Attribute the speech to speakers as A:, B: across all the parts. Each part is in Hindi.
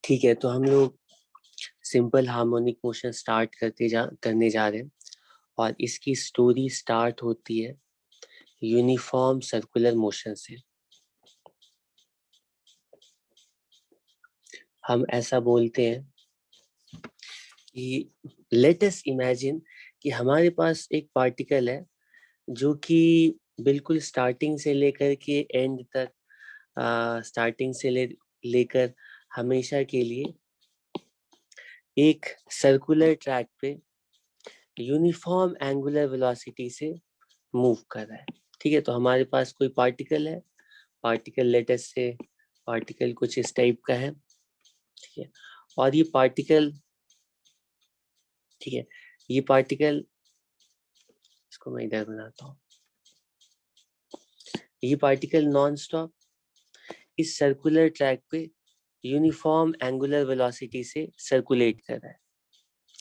A: ठीक है, तो हम लोग सिंपल हार्मोनिक मोशन स्टार्ट करने जा रहे हैं और इसकी स्टोरी स्टार्ट होती है यूनिफॉर्म सर्कुलर मोशन से। हम ऐसा बोलते हैं कि लेट अस इमेजिन कि हमारे पास एक पार्टिकल है जो कि बिल्कुल स्टार्टिंग से लेकर के एंड तक स्टार्टिंग से लेकर हमेशा के लिए एक सर्कुलर ट्रैक पे यूनिफॉर्म एंगुलर वेलोसिटी से मूव कर रहा है। ठीक है, तो हमारे पास कोई पार्टिकल है, पार्टिकल लेटर से पार्टिकल कुछ इस टाइप का है। ठीक है, और ये पार्टिकल, ठीक है, ये पार्टिकल, इसको मैं इधर बनाता हूँ, ये पार्टिकल नॉन स्टॉप इस सर्कुलर ट्रैक पे यूनिफॉर्म एंगुलर वेलोसिटी से सर्कुलेट कर रहा है।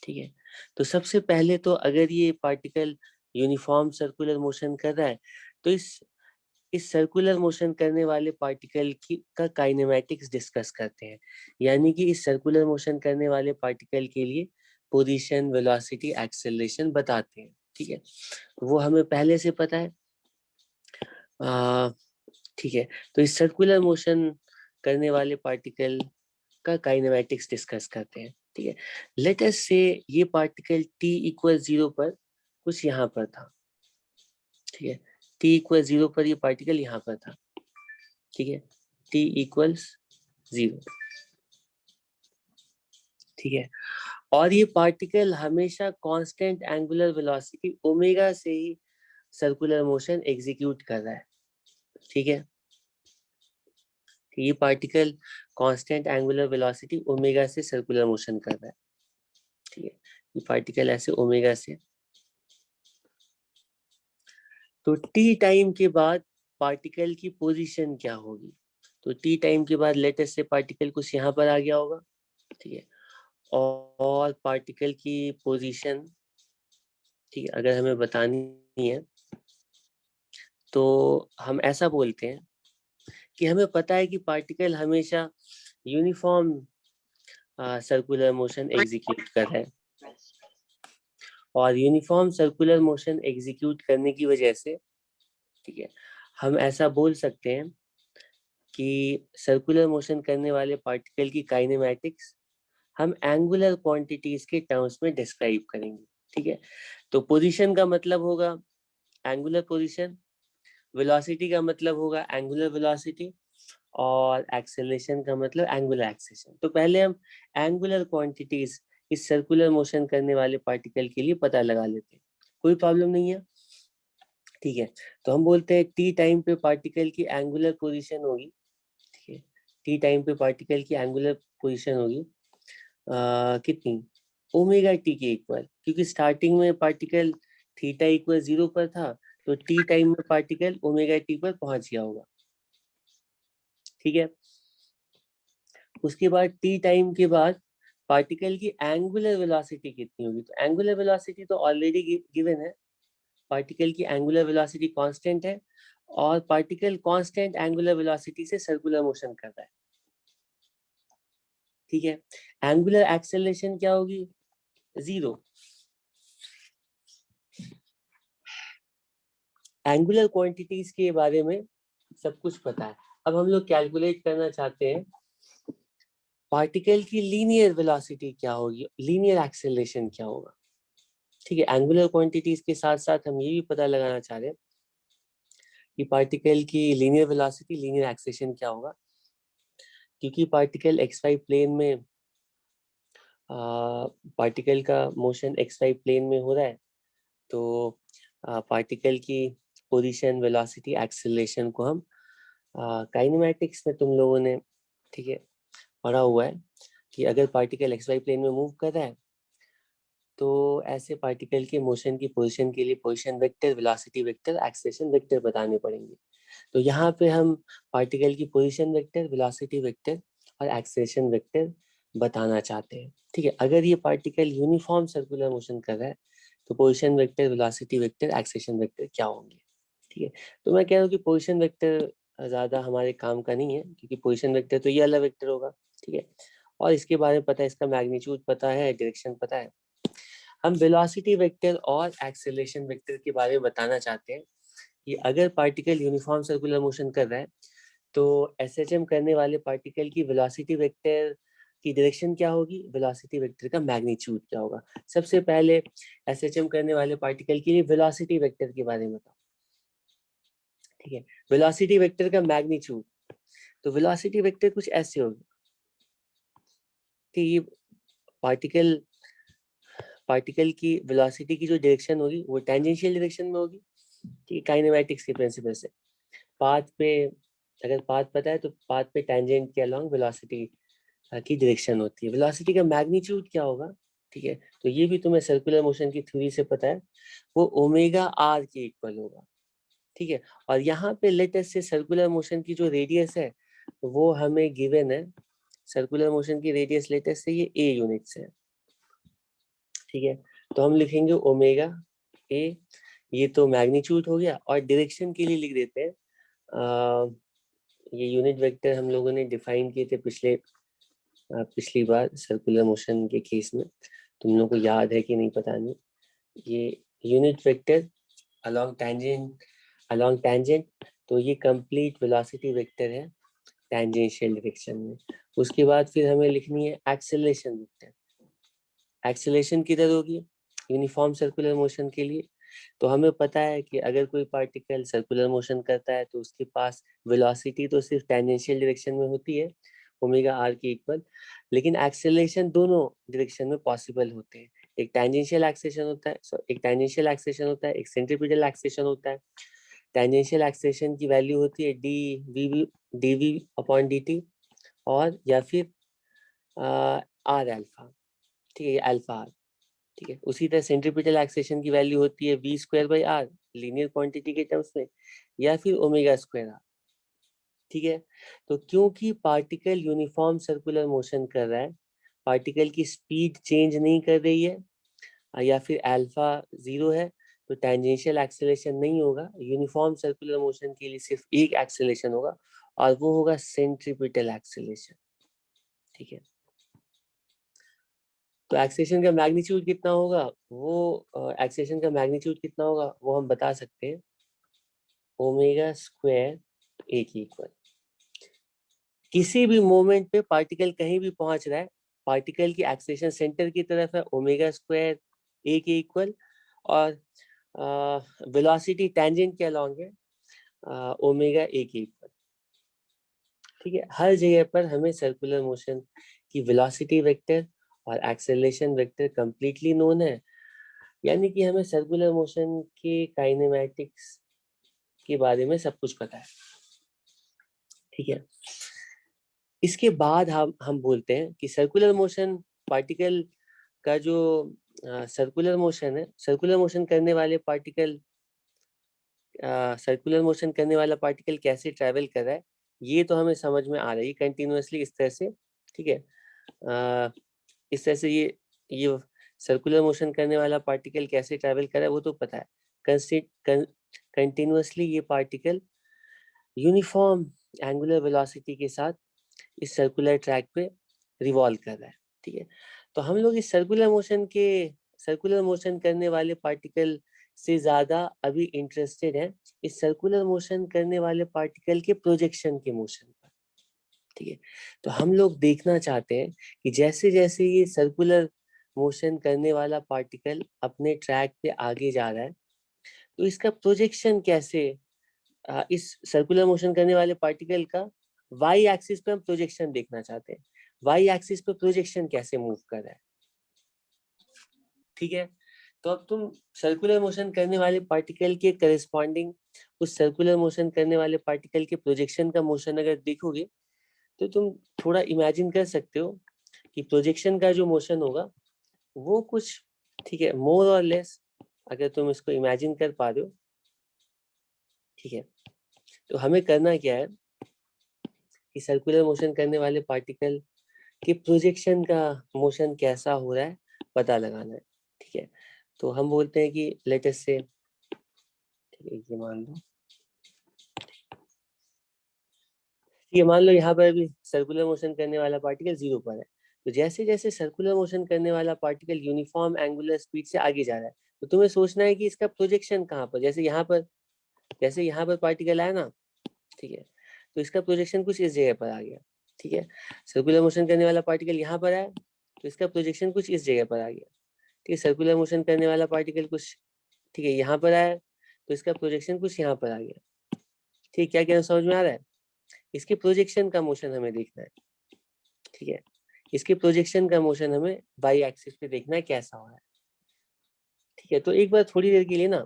A: ठीक है, तो सबसे पहले तो अगर ये पार्टिकल यूनिफॉर्म सर्कुलर मोशन कर रहा है तो इस सर्कुलर मोशन करने वाले पार्टिकल की का काइनेमैटिक्स डिस्कस करते हैं। यानी कि इस सर्कुलर मोशन करने वाले पार्टिकल के लिए पोजीशन, वेलोसिटी, एक्सेलरेशन बताते हैं। ठीक है, वो हमें पहले से पता है। ठीक है, तो इस सर्कुलर मोशन करने वाले पार्टिकल का काइनेमैटिक्स डिस्कस करते हैं। ठीक है, लेट अस से ये पार्टिकल t इक्वल 0 पर कुछ यहाँ पर था। ठीक है, t इक्वल 0 पर ये पार्टिकल यहाँ पर था। ठीक है, t इक्वल्स 0। ठीक है, और ये पार्टिकल हमेशा कांस्टेंट एंगुलर वेलोसिटी ओमेगा से ही सर्कुलर मोशन एग्जीक्यूट कर रहा है। ठीक है, ये particle constant angular velocity omega से सर्कुलर मोशन कर रहा है। ठीक है, ये पार्टिकल ऐसे ओमेगा से, तो टी टाइम के बाद पार्टिकल की पोजीशन क्या होगी? तो टी टाइम के बाद लेटेस्ट से पार्टिकल कुछ यहाँ पर आ गया होगा। ठीक है, और पार्टिकल की पोजीशन, ठीक है, अगर हमें बतानी है तो हम ऐसा बोलते हैं कि हमें पता है कि पार्टिकल हमेशा यूनिफॉर्म सर्कुलर मोशन एग्जीक्यूट कर रहा है, और यूनिफॉर्म सर्कुलर मोशन एग्जीक्यूट करने की वजह से, ठीक है, हम ऐसा बोल सकते हैं कि सर्कुलर मोशन करने वाले पार्टिकल की काइनेमैटिक्स हम एंगुलर क्वांटिटीज के टर्म्स में डिस्क्राइब करेंगे। ठीक है, तो पोजीशन का मतलब होगा एंगुलर पोजीशन, वेलोसिटी का मतलब होगा एंगुलर वेलोसिटी, और एक्सेलरेशन का मतलब एंगुलर एक्सेलरेशन। तो पहले हम एंगुलर क्वांटिटीज इस सर्कुलर मोशन करने वाले पार्टिकल के लिए पता लगा लेते हैं, कोई प्रॉब्लम नहीं है। ठीक है, तो हम बोलते हैं टी टाइम पे पार्टिकल की एंगुलर पोजीशन होगी। ठीक है, टी टाइम पे पार्टिकल की एंगुलर पोजीशन होगी कितनी, ओमेगा टी के इक्वल, क्योंकि स्टार्टिंग में पार्टिकल थीटा इक्वल 0 पर था, तो टी टाइम में पार्टिकल ओमेगा टी पर पहुंच गया होगा। ठीक है, उसके बाद टी टाइम के बाद पार्टिकल की एंगुलर वेलोसिटी कितनी होगी? तो एंगुलर वेलोसिटी तो ऑलरेडी गिवन है, पार्टिकल की एंगुलर वेलोसिटी कांस्टेंट है, और पार्टिकल कांस्टेंट एंगुलर वेलोसिटी से सर्कुलर मोशन कर रहा है। ठीक है, एंगुलर एक्सेलरेशन क्या होगी? 0। एंगुलर क्वांटिटीज के बारे में सब कुछ पता है। अब हम लोग कैलकुलेट करना चाहते हैं पार्टिकल की लीनियर वेलोसिटी क्या होगी, लीनियर एक्सेलरेशन क्या होगा। ठीक है, एंगुलर क्वांटिटीज के साथ साथ हम ये भी पता लगाना चाह रहे हैं कि पार्टिकल की लीनियर वेलोसिटी, लीनियर एक्सेलरेशन क्या होगा, क्योंकि पार्टिकल एक्स वाई प्लेन में पार्टिकल का मोशन एक्स वाई प्लेन में हो रहा है, तो पार्टिकल की पोजीशन, वेलोसिटी, एक्सेलरेशन को हम काइनेमैटिक्स में तुम लोगों ने, ठीक है, पढ़ा हुआ है कि अगर पार्टिकल एक्स वाई प्लेन में मूव कर रहा है तो ऐसे पार्टिकल के मोशन की पोजीशन के लिए position vector, velocity vector, acceleration vector बताने पड़ेंगे। तो यहाँ पे हम पार्टिकल की पोजीशन वेक्टर, वेलोसिटी वेक्टर और एक्सेलरेशन वेक्टर बताना चाहते हैं। ठीक है, अगर ये पार्टिकल यूनिफॉर्म सर्कुलर मोशन कर रहा है तो position vector, velocity vector, acceleration vector क्या होंगे? ठीक है, तो मैं कह रहा हूँ कि पोजीशन वेक्टर ज्यादा हमारे काम का नहीं है, क्योंकि पोजीशन वेक्टर तो ये वाला वेक्टर होगा। ठीक है, और इसके बारे में पता है, इसका मैग्नीट्यूड पता है, डायरेक्शन पता है। हम वेलोसिटी वेक्टर और एक्सेलरेशन वेक्टर के बारे में बताना चाहते हैं कि अगर पार्टिकल यूनिफॉर्म सर्कुलर मोशन कर रहा है तो एसएचएम करने वाले पार्टिकल की वेलोसिटी वेक्टर की डायरेक्शन क्या होगी, वेलोसिटी वेक्टर का मैग्नीट्यूड क्या होगा। सबसे पहले एसएचएम करने वाले पार्टिकल के लिए वेलोसिटी वेक्टर के बारे में बताओ। ठीक है, वेलोसिटी वेक्टर का मैग्नीट्यूड, तो वेलोसिटी वेक्टर कुछ ऐसे होगी कि ये पार्टिकल की वेलोसिटी की जो डायरेक्शन होगी वो टेंजेंशियल डायरेक्शन में होगी। ठीक है, काइनेमैटिक्स के प्रिंसिपल से पाथ पे, अगर पाथ पता है तो पाथ पे टेंजेंट के अलोंग वेलोसिटी की डायरेक्शन होती है। वेलोसिटी का मैग्नीट्यूड क्या होगा, ठीक है, तो ये भी तुम्हें सर्कुलर मोशन की थ्योरी से पता है, वो ओमेगा आर के इक्वल होगा। ठीक है, और यहाँ पे लेटेस्ट से सर्कुलर मोशन की जो रेडियस है वो हमें गिवन है, सर्कुलर मोशन की रेडियस लेटेस्ट से ये ए यूनिट से है। ठीक है, तो हम लिखेंगे ओमेगा ए, ये तो मैग्नीट्यूड हो गया, और डायरेक्शन के लिए लिख देते हैं ये यूनिट वेक्टर हम लोगों ने डिफाइन किए थे पिछली बार सर्कुलर मोशन के केस में, तुम लोगों को याद है कि नहीं पता नहीं। ये यूनिट वेक्टर अलोंग टेंजेंट, तो ये कंप्लीट वेलोसिटी वेक्टर है टेंजेंशियल डायरेक्शन में। उसके बाद फिर हमें लिखनी है एक्सेलरेशन वेक्टर। एक्सेलरेशन किधर होगी, यूनिफॉर्म सर्कुलर मोशन के लिए, तो हमें पता है कि अगर कोई पार्टिकल सर्कुलर मोशन करता है तो उसके पास वेलोसिटी तो सिर्फ टेंजेंशियल डायरेक्शन में होती है ओमेगा आर के इक्वल, लेकिन एक्सेलरेशन दोनों डायरेक्शन में पॉसिबल होते हैं। एक टेंजेंशियल एक्सेलेरेशन होता है, एक सेंट्रीपिटल एक्सेलेरेशन होता है। टेंजेंशियल एक्सेलेरेशन की वैल्यू होती है d v upon d t, और या फिर आर अल्फा। ठीक है, अल्फा आर। ठीक है, उसी तरह सेंट्रीपिटल एक्सेलेरेशन की वैल्यू होती है v square by r linear quantity के टर्म्स में, या फिर ओमेगा स्क्वायर आर। ठीक है, तो क्योंकि पार्टिकल यूनिफॉर्म सर्कुलर मोशन कर रहा है, पार्टिकल की स्पीड चेंज नहीं कर रही है, या फिर अल्फा जीरो है, तो टेंजेंशियल एक्सेलेरेशन नहीं होगा। यूनिफॉर्म सर्कुलर मोशन के लिए सिर्फ एक एक्सेलेरेशन होगा, और वो होगा सेंट्रीपिटल एक्सेलेरेशन। ठीक है, तो एक्सेलेरेशन का मैग्नीट्यूड कितना होगा, वो एक्सेलेरेशन का मैग्नीट्यूड कितना होगा वो हम बता सकते हैं, ओमेगा स्क्वायर ए की इक्वल। किसी भी मोमेंट पे पार्टिकल कहीं भी पहुंच रहा है, पार्टिकल की एक्सेलेरेशन सेंटर की तरफ है, ओमेगा स्क्वायर ए के इक्वल, और वेलोसिटी टेंजेंट के अलोंग है, ओमेगा ए के इक्वल। ठीक है, हर जगह पर हमें सर्कुलर मोशन की वेलोसिटी वेक्टर और एक्सेलरेशन वेक्टर कंप्लीटली नोन है, यानी कि हमें सर्कुलर मोशन के काइनेमैटिक्स के बारे में सब कुछ पता है। ठीक है, इसके बाद हम बोलते हैं कि सर्कुलर मोशन पार्टिकल का जो सर्कुलर मोशन है, सर्कुलर मोशन करने वाला पार्टिकल कैसे ट्रैवल कर रहा है, ये तो हमें समझ में आ रही है कंटिन्यूअसली इस तरह से। ठीक है, इस तरह से ये सर्कुलर मोशन करने वाला पार्टिकल कैसे ट्रैवल कर रहा है वो तो पता है। कंटिन्यूअसली ये पार्टिकल यूनिफॉर्म एंगुलर वेलोसिटी के साथ इस सर्कुलर ट्रैक पे रिवॉल्व कर रहा है। ठीक है, तो हम लोग इस सर्कुलर मोशन करने वाले पार्टिकल से ज्यादा अभी इंटरेस्टेड है इस सर्कुलर मोशन करने वाले पार्टिकल के प्रोजेक्शन के मोशन पर। ठीक है, तो हम लोग देखना चाहते हैं कि जैसे जैसे ये सर्कुलर मोशन करने वाला पार्टिकल अपने ट्रैक पे आगे जा रहा है, तो इसका प्रोजेक्शन कैसे, इस सर्कुलर मोशन करने वाले पार्टिकल का वाई एक्सिस पे हम प्रोजेक्शन देखना चाहते हैं, वाई एक्सिस पे प्रोजेक्शन कैसे मूव कर रहा है। ठीक है, तो अब तुम सर्कुलर मोशन करने वाले पार्टिकल के करस्पॉन्डिंग उस सर्कुलर मोशन करने वाले पार्टिकल के प्रोजेक्शन का मोशन अगर देखोगे तो तुम थोड़ा इमेजिन कर सकते हो कि प्रोजेक्शन का जो मोशन होगा वो कुछ, ठीक है, मोर और लेस, अगर तुम इसको इमेजिन कर पा रहे हो। ठीक है, तो हमें करना क्या है कि सर्कुलर मोशन करने वाले पार्टिकल के प्रोजेक्शन का मोशन कैसा हो रहा है पता लगाना है। ठीक है, तो हम बोलते हैं कि लेटेस्ट से, ठीक है, ये मान लो, ये मान लो यहाँ पर भी सर्कुलर मोशन करने वाला पार्टिकल 0 पर है, तो जैसे जैसे सर्कुलर मोशन करने वाला पार्टिकल यूनिफॉर्म एंगुलर स्पीड से आगे जा रहा है, तो तुम्हें सोचना है कि इसका प्रोजेक्शन कहाँ पर, जैसे यहाँ पर पार्टिकल आया ना, ठीक है, तो इसका प्रोजेक्शन कुछ इस जगह पर आ गया, ठीक है। सर्कुलर मोशन करने वाला पार्टिकल यहाँ पर आया, तो इसका प्रोजेक्शन कुछ इस जगह पर आ गया, ठीक है। सर्कुलर मोशन करने वाला पार्टिकल कुछ, ठीक है, यहाँ पर आया, तो इसका प्रोजेक्शन कुछ यहाँ पर आ गया, ठीक। क्या क्या समझ में आ रहा है? इसके प्रोजेक्शन का मोशन हमें देखना है, ठीक है। इसके प्रोजेक्शन का मोशन हमें वाई एक्सिस पे देखना है कैसा हो रहा है, ठीक है। तो एक बार थोड़ी देर के लिए ना,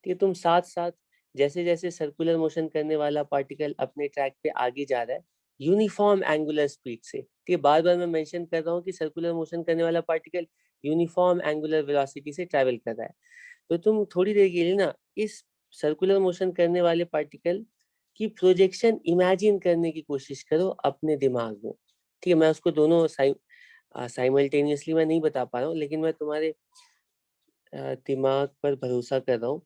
A: ठीक है, तुम साथ साथ जैसे जैसे सर्कुलर मोशन करने वाला पार्टिकल अपने ट्रैक पे आगे जा रहा है यूनिफॉर्म एंगुलर स्पीड से, ठीक है, बार बार मैं मेंशन कर रहा हूँ कि सर्कुलर मोशन करने वाला पार्टिकल यूनिफॉर्म एंगुलर वेलोसिटी से ट्रैवल कर रहा है, तो तुम थोड़ी देर के लिए ना इस सर्कुलर मोशन करने वाले पार्टिकल की प्रोजेक्शन इमेजिन करने की कोशिश करो अपने दिमाग में, ठीक है। मैं उसको दोनों साइमल्टेनियसली मैं नहीं बता पा रहा हूँ, लेकिन मैं तुम्हारे दिमाग पर भरोसा कर रहा हूँ,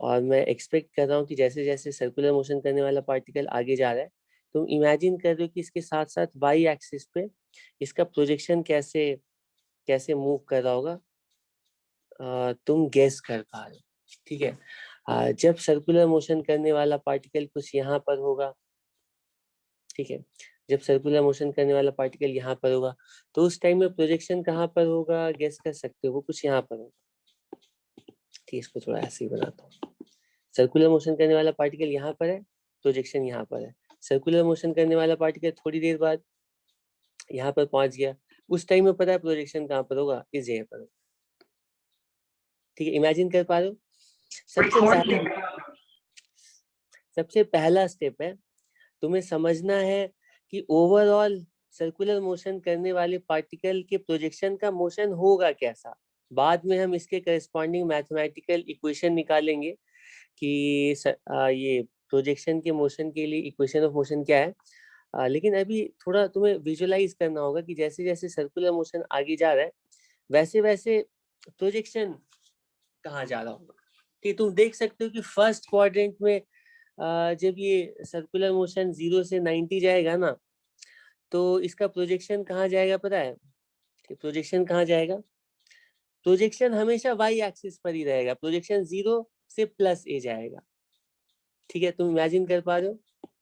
A: और मैं एक्सपेक्ट कर रहा हूँ कि जैसे जैसे सर्कुलर मोशन करने वाला पार्टिकल आगे जा रहा है, तुम इमेजिन कर रहे हो कि इसके साथ साथ वाई एक्सिस पे इसका प्रोजेक्शन कैसे कैसे मूव कर रहा होगा, तुम गेस कर पा रहे हो, ठीक है। जब सर्कुलर मोशन करने वाला पार्टिकल कुछ यहाँ पर होगा, ठीक है, जब सर्कुलर मोशन करने वाला पार्टिकल यहाँ पर होगा, तो उस टाइम में प्रोजेक्शन कहाँ पर होगा गेस कर सकते हो, वो कुछ यहाँ पर होगा, ठीक है। इसको थोड़ा ऐसे ही बनाता हूँ। सर्कुलर मोशन करने वाला पार्टिकल यहाँ पर है, प्रोजेक्शन यहाँ पर है। सर्कुलर मोशन करने वाला पार्टिकल थोड़ी देर बाद यहाँ पर पहुंच गया, उस टाइम में पता है प्रोजेक्शन कहाँ पर होगा, इस जगह पर, ठीक है। इमेजिन कर पा रहे हो? सबसे पहला स्टेप है, तुम्हें समझना है कि ओवरऑल सर्कुलर मोशन करने वाले पार्टिकल के प्रोजेक्शन का मोशन होगा कैसा। बाद में हम इसके करस्पॉन्डिंग मैथमेटिकल इक्वेशन निकालेंगे कि ये प्रोजेक्शन के मोशन के लिए इक्वेशन ऑफ मोशन क्या है। लेकिन अभी थोड़ा तुम्हें विजुअलाइज करना होगा कि जैसे जैसे सर्कुलर मोशन आगे जा रहा है, वैसे वैसे प्रोजेक्शन कहाँ जा रहा होगा, कि तुम देख सकते हो कि फर्स्ट क्वाड्रेंट में जब ये सर्कुलर मोशन 0 से 90 जाएगा ना, तो इसका प्रोजेक्शन कहाँ जाएगा पता है? प्रोजेक्शन कहाँ जाएगा? प्रोजेक्शन हमेशा वाई एक्सिस पर ही रहेगा, प्रोजेक्शन 0 से प्लस ए जाएगा, ठीक है। तुम इमेजिन कर पा रहे हो,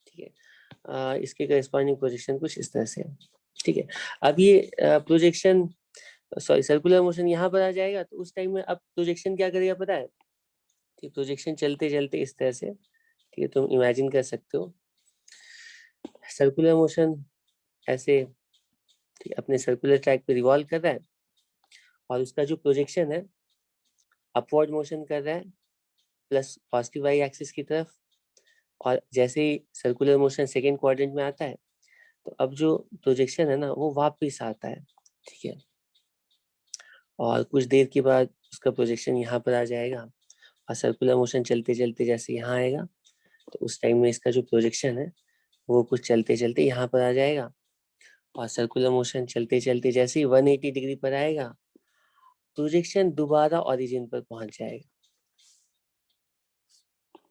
A: ठीक है। इसके करस्पॉन्डिंग प्रोजेक्शन कुछ इस तरह से है, ठीक है। अब ये प्रोजेक्शन, सॉरी, सर्कुलर मोशन यहाँ पर आ जाएगा, तो उस टाइम में अब प्रोजेक्शन क्या करेगा पता है? ठीक, प्रोजेक्शन चलते चलते इस तरह से, ठीक है, तुम इमेजिन कर सकते हो सर्कुलर मोशन ऐसे, ठीक, अपने सर्कुलर ट्रैक पे रिवॉल्व कर रहा है, और उसका जो प्रोजेक्शन है अपवर्ड मोशन कर रहा है प्लस पॉजिटिव वाई एक्सिस की तरफ, और जैसे ही सर्कुलर मोशन सेकेंड क्वाड्रेंट में आता है, तो अब जो प्रोजेक्शन है ना वो वापस आता है, ठीक है। और कुछ देर के बाद उसका प्रोजेक्शन यहाँ पर आ जाएगा, और सर्कुलर मोशन चलते चलते जैसे यहाँ आएगा, तो उस टाइम में इसका जो प्रोजेक्शन है वो कुछ चलते चलते यहाँ पर आ जाएगा, और सर्कुलर मोशन चलते चलते जैसे ही 180 डिग्री पर आएगा, प्रोजेक्शन दोबारा ओरिजिन पर पहुंच जाएगा,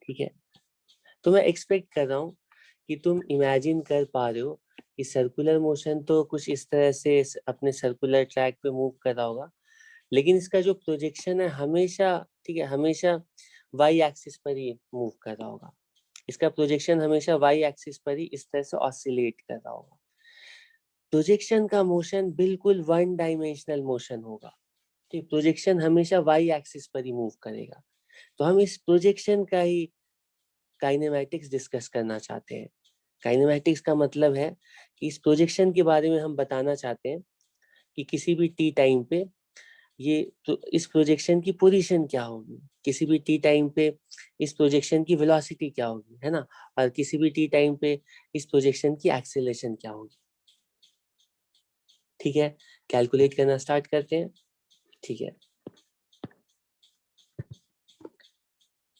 A: ठीक है। तो मैं एक्सपेक्ट कर रहा हूँ कि तुम इमेजिन कर पा रहे हो कि सर्कुलर मोशन तो कुछ इस तरह से अपने सर्कुलर ट्रैक पे मूव कर रहा होगा, लेकिन इसका जो प्रोजेक्शन है हमेशा, ठीक है, हमेशा वाई एक्सिस पर ही मूव कर रहा होगा। इसका प्रोजेक्शन हमेशा वाई एक्सिस पर ही इस तरह से ऑसिलेट कर रहा होगा। प्रोजेक्शन का मोशन बिल्कुल वन डायमेंशनल मोशन होगा, ठीक, प्रोजेक्शन हमेशा वाई एक्सिस पर ही मूव करेगा। तो हम इस प्रोजेक्शन का ही काइनेमैटिक्स डिस्कस करना चाहते हैं। काइनेमैटिक्स का मतलब है कि इस प्रोजेक्शन के बारे में हम बताना चाहते हैं कि किसी भी टी टाइम पे ये तो इस प्रोजेक्शन की पोजीशन क्या होगी, किसी भी टी टाइम पे इस प्रोजेक्शन की वेलोसिटी क्या होगी, है ना, और किसी भी टी टाइम पे इस प्रोजेक्शन की एक्सेलरेशन क्या होगी, ठीक है। कैलकुलेट करना स्टार्ट करते हैं, ठीक है।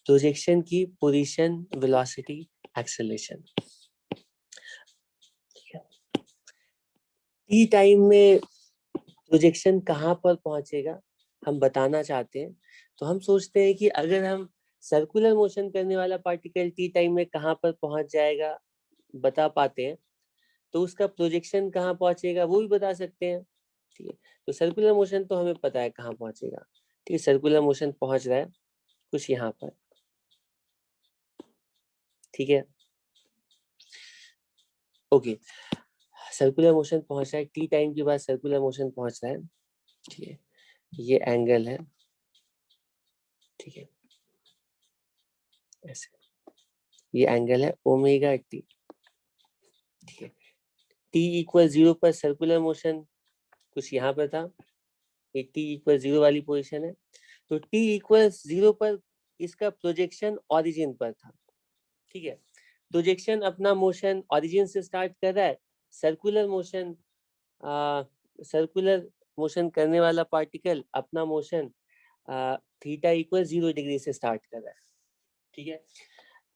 A: प्रोजेक्शन की पोजीशन, वेलोसिटी, एक्सेलरेशन, ठीक है। टी टाइम में प्रोजेक्शन कहाँ पर पहुंचेगा हम बताना चाहते हैं, तो हम सोचते हैं कि अगर हम सर्कुलर मोशन करने वाला पार्टिकल टी टाइम में कहाँ पर पहुंच जाएगा बता पाते हैं, तो उसका प्रोजेक्शन कहाँ पहुंचेगा वो भी बता सकते हैं। ठीक है, तो सर्कुलर मोशन तो हमें पता है कहाँ पहुंचेगा। ठीक है, सर्कुलर मोशन पहुंच रहा है कुछ यहाँ पर। ठीक है, ओके, सर्कुलर मोशन पहुंच रहा है टी टाइम के बाद, सर्कुलर मोशन पहुंच रहा है। ठीक है, ये एंगल है। ठीक है, ऐसे ये एंगल है ओमेगा टी। ठीक है, टी इक्वल 0 पर सर्कुलर मोशन कुछ यहाँ पर था, ये टी इक्वल 0 वाली पोजीशन है। तो टी इक्वल 0 पर इसका प्रोजेक्शन ओरिजिन पर था। ठीक है, प्रोजेक्शन अपना मोशन ओरिजिन से स्टार्ट कर रहा है। सर्कुलर मोशन सर्कुलर मोशन करने वाला पार्टिकल अपना मोशन थीटा इक्वल 0 डिग्री से स्टार्ट कर रहा है। ठीक है,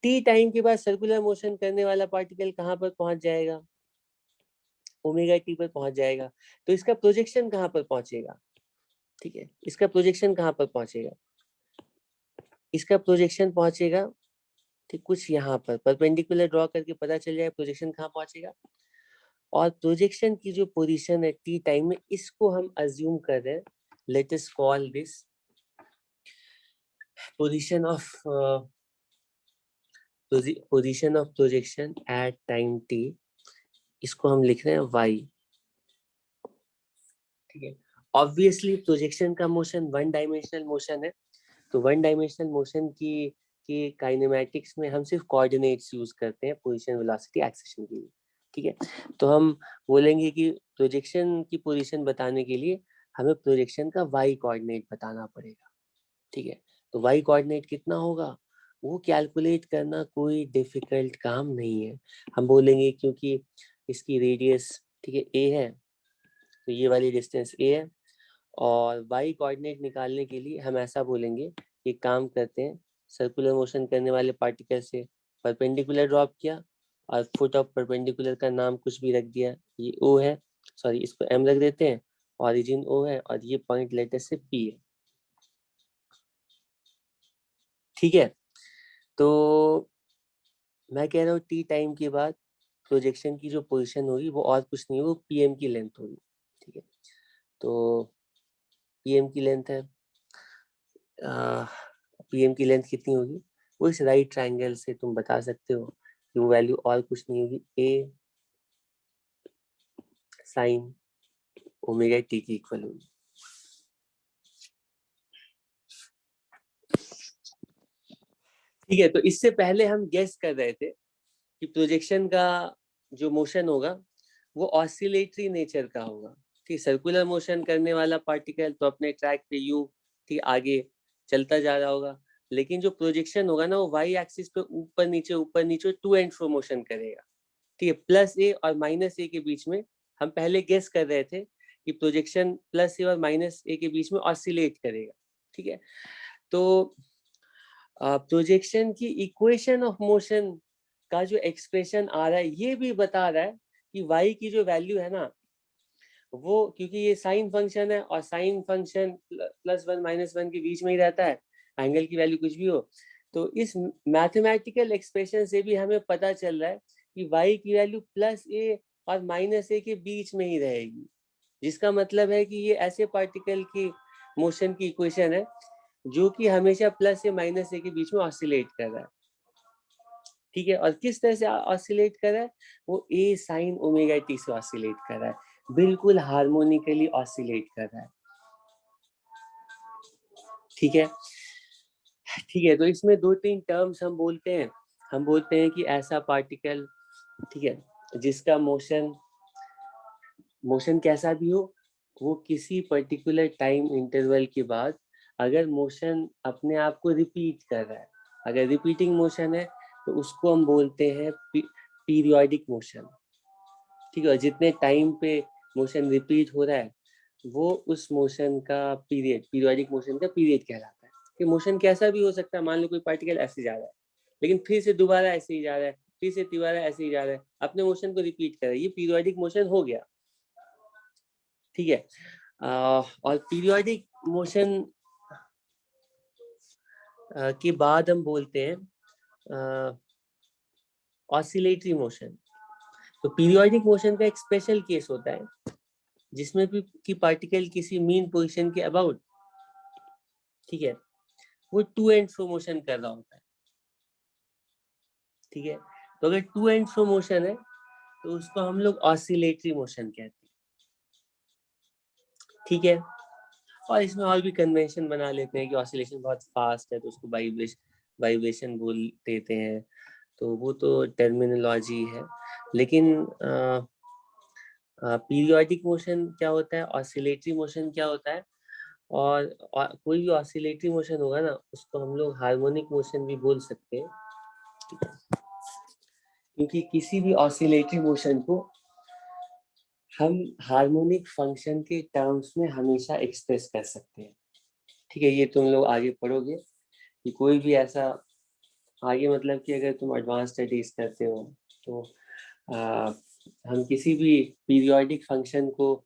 A: टी टाइम के बाद सर्कुलर मोशन करने वाला पार्टिकल कहाँ पर पहुंच जाएगा, ओमेगा टी पर पहुंच जाएगा। तो इसका प्रोजेक्शन कहाँ पर पहुंचेगा। ठीक है, इसका प्रोजेक्शन कहाँ पर पहुंचेगा, इसका प्रोजेक्शन पहुंचेगा ठीक कुछ यहाँ पर, परपेंडिकुलर ड्रॉ करके पता चल जाए प्रोजेक्शन कहाँ पहुंचेगा। और प्रोजेक्शन की जो पोजीशन है टी टाइम में, इसको हम अज्यूम कर रहे हैं, let us call this position of projection at time t, इसको हम लिख रहे हैं y। ठीक है, ऑब्वियसली प्रोजेक्शन का मोशन वन डायमेंशनल मोशन है, तो वन डायमेंशनल मोशन की काइनेमैटिक्स में हम सिर्फ कोऑर्डिनेट्स यूज करते हैं पोजीशन वेलोसिटी एक्सेशन के लिए। ठीक है, तो हम बोलेंगे कि प्रोजेक्शन की पोजीशन बताने के लिए हमें प्रोजेक्शन का y कोऑर्डिनेट बताना पड़ेगा। ठीक है, तो y कोऑर्डिनेट कितना होगा वो कैलकुलेट करना कोई डिफिकल्ट काम नहीं है। हम बोलेंगे क्योंकि इसकी रेडियस ठीक है a है, तो ये वाली डिस्टेंस a है, और y कोऑर्डिनेट निकालने के लिए हम ऐसा बोलेंगे कि काम करते हैं, सर्कुलर मोशन करने वाले पार्टिकल से परपेंडिकुलर ड्रॉप किया और फुट ऑफ परपेंडिकुलर का नाम कुछ भी रख दिया, ये O है, सॉरी इसको M रख देते हैं, ओरिजिन O है और ये पॉइंट लेटर से P है। ठीक है, तो मैं कह रहा हूँ टी टाइम के बाद प्रोजेक्शन की जो पोजीशन होगी वो और कुछ नहीं, वो PM की लेंथ होगी। ठीक है, तो PM की लेंथ है, PM की लेंथ कितनी होगी वो इस राइट ट्रायंगल से तुम बता सकते हो कि वो वैल्यू और कुछ नहीं होगी, A साइन ओमेगा टी की इक्वल होगी। ठीक है, तो इससे पहले हम गेस कर रहे थे कि प्रोजेक्शन का जो मोशन होगा वो ऑसिलेटरी नेचर का होगा। ठीक, सर्कुलर मोशन करने वाला पार्टिकल तो अपने ट्रैक पे यूं ठीक आगे चलता जा रहा होगा, लेकिन जो प्रोजेक्शन होगा ना वो वाई एक्सिस पे ऊपर नीचे टू एंड फ्रो मोशन करेगा। ठीक है, प्लस ए और माइनस ए के बीच में हम पहले गेस कर रहे थे कि प्रोजेक्शन प्लस ए और माइनस ए के बीच में ऑसिलेट करेगा। ठीक है, तो प्रोजेक्शन की इक्वेशन ऑफ मोशन का जो एक्सप्रेशन आ रहा है ये भी बता रहा है कि y की जो वैल्यू है ना वो, क्योंकि ये साइन फंक्शन है और साइन फंक्शन +1 -1 के बीच में ही रहता है, एंगल की वैल्यू कुछ भी हो, तो इस मैथमेटिकल एक्सप्रेशन से भी हमें पता चल रहा है कि y की वैल्यू +a और -a के बीच में ही रहेगी, जिसका मतलब है कि ये ऐसे पार्टिकल की मोशन की इक्वेशन है जो कि हमेशा प्लस या माइनस ए के बीच में ऑसिलेट कर रहा है। ठीक है, और किस तरह से ऑसिलेट कर रहा है, वो ए साइन ओमेगा टी से ऑसिलेट कर रहा है, बिल्कुल हार्मोनिकली ऑसिलेट कर रहा है। ठीक है, ठीक है, तो इसमें दो तीन टर्म्स हम बोलते हैं। हम बोलते हैं कि ऐसा पार्टिकल ठीक है जिसका मोशन कैसा भी हो, वो किसी पर्टिकुलर टाइम इंटरवल के बाद अगर मोशन अपने आप को रिपीट कर रहा है, अगर रिपीटिंग मोशन है तो उसको हम बोलते हैं पीरियोडिक मोशन। ठीक है, जितने टाइम पे मोशन रिपीट हो रहा है वो उस मोशन का पीरियोडिक मोशन का पीरियड कहलाता है। कि मोशन कैसा भी हो सकता है, मान लो कोई पार्टिकल ऐसे जा रहा है लेकिन फिर से दोबारा ऐसे ही जा रहा है, फिर से दोबारा ऐसे ही जा रहा है, अपने मोशन को रिपीट कर रहा है, ये पीरियोडिक मोशन हो गया। ठीक है, और पीरियोडिक मोशन के बाद हम बोलते हैं ऑसिलेटरी मोशन। तो पीरियोडिक मोशन का एक स्पेशल केस होता है जिसमें भी कि पार्टिकल किसी मीन पोजीशन के अबाउट, ठीक है, वो टू एंड फ्रो मोशन कर रहा होता है, ठीक है। तो अगर टू एंड फ्रो मोशन है तो उसको हम लोग ऑसिलेटरी मोशन कहते हैं, ठीक है। और इसमें और भी कन्वेंशन बना लेते हैं कि ऑसिलेशन बहुत फास्ट है तो उसको वाइब्रेशन बोल देते हैं, तो वो तो टर्मिनोलॉजी है। लेकिन पीरियोडिक मोशन क्या होता है, ऑसिलेटरी मोशन क्या होता है, और कोई भी ऑसिलेटरी मोशन होगा ना उसको हम लोग हार्मोनिक मोशन भी बोल सकते हैं, क्योंकि किसी भी ऑसिलेटरी मोशन को हम हार्मोनिक फंक्शन के टर्म्स में हमेशा एक्सप्रेस कर सकते हैं, ठीक है। ये तुम लोग आगे पढ़ोगे कि कोई भी ऐसा आगे, मतलब कि अगर तुम एडवांस स्टडीज करते हो तो हम किसी भी पीरियोडिक फंक्शन को